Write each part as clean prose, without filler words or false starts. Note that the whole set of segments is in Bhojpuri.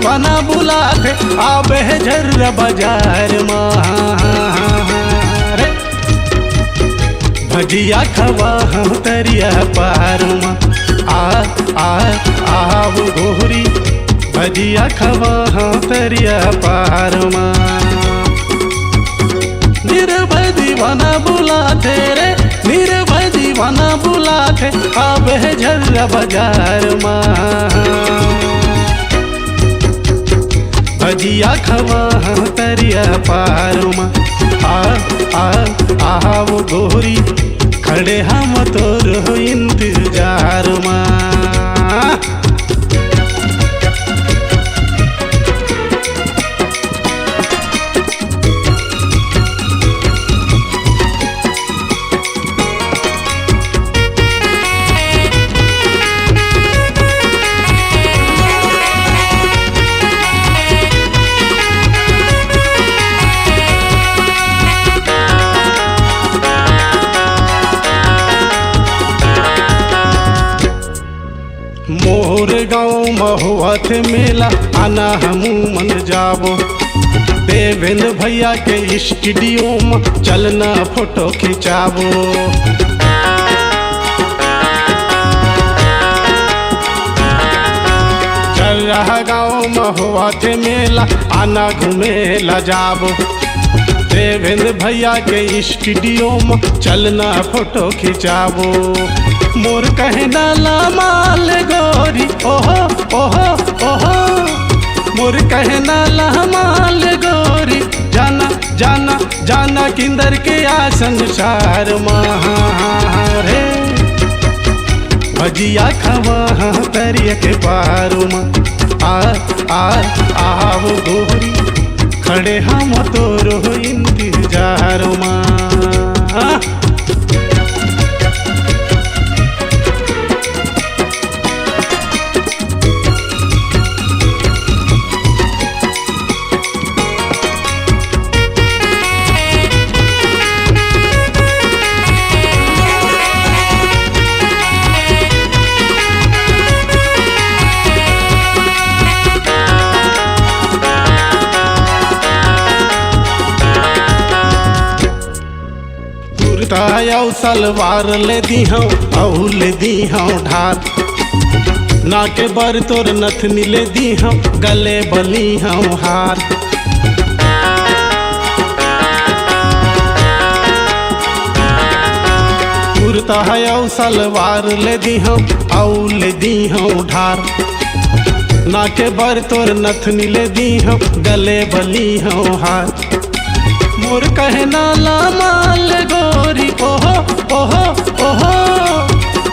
दीवाना बुलाते आबे झर्रा बाजार मारे भजिया खवा हम तरिया पार आव गोरी भजिया खवा हम तरिया पार निर्भय दीवाना बुलाते रे निर्भय दीवाना बुलाते आबे झर्रा बाजार भजिया खवा तरिया पार आव गोरी खड़े हम तोर इंतजार मोर गाँव महुआत मेला आना हमू मन जाबो देवेंद्र भैया के स्टूडियो में चलना फोटो खिंचाबो चल रहा गाँव महुआत मेला आना घूमेला जाबो देवेंद्र भैया के स्टूडियो में चलना फोटो खिंचाबो मोर कहना ला माल गोरी ओहो ओहो ओहो मोर कहना ला माल गोरी जाना जाना जाना किंदर के आ संसार मारे भजिया खवा तरिया के पारू आव गोरी खड़े हम तोरो इंतजार कुर्ता सलवार ले दी हूँ औ ले दी हूँ ढाल ना के बर तोर नथनी ले दी हूँ गले बली हूँ हार कुर्ता सलवार ले दी हूँ औ ले दी हूँ ढाल ना के बर तोर नथनी ले दी हूँ गले बली हूँ हार मोर कहना ला माल गोरी ओहो ओहो ओहो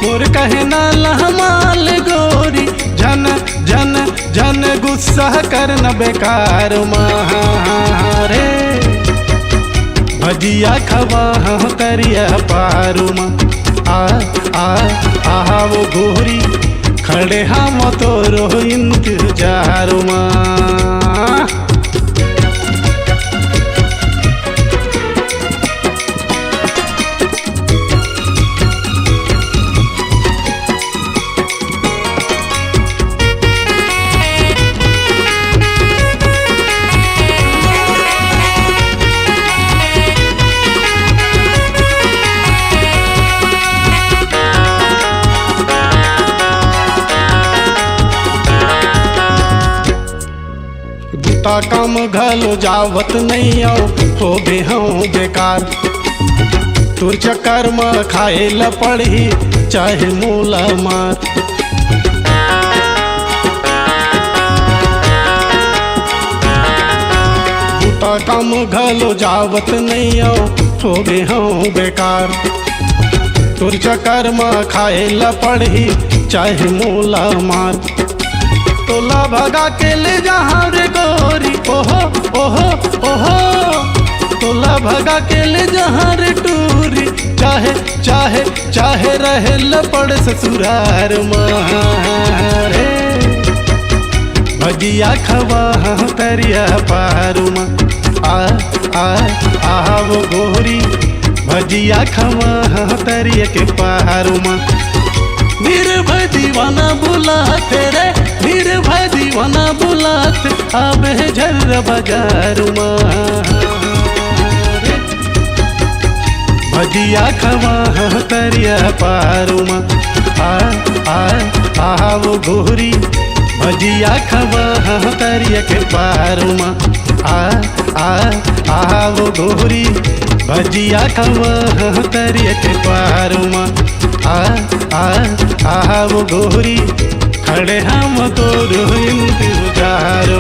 मोर कहना ला माल गोरी जन जन जन गुस्सा करना बेकार मारे भजिया खवा तरिया पारू आव गोरी खड़े हम तोरो इंतजार ता कम घलो जावत नहीं आओ हो बे हूँ बेकार तुर चक्कर में खाए ल पड़ी चाहे मूला मार ता कम घलो जावत नहीं आओ हो बे हूँ बेकार तुर चक्कर में खाए ल पड़ी चाहे मूला मार तोला भगा के ले जहाँ रे गोरी ओहो ओहो ओहो तोला भगा के ले जहाँ रे टूरी चाहे चाहे चाहे रहे लपड़ ससुरार मारे भजिया खवा तरिया पारू आव गोरी भजिया खवा तरिया के पारू निर्भय दीवाना बुलाते रे, निर्भय दीवाना बुलाते, आबे झर बाजारुमा भजिया खवा तरिया पारुमा आ वो गोरी भजिया खवा तरिया के पारुमा आ वो गोरी भजिया खवा तरिया के पारुमा आ वो गोरी खड़े हम तो इंतजार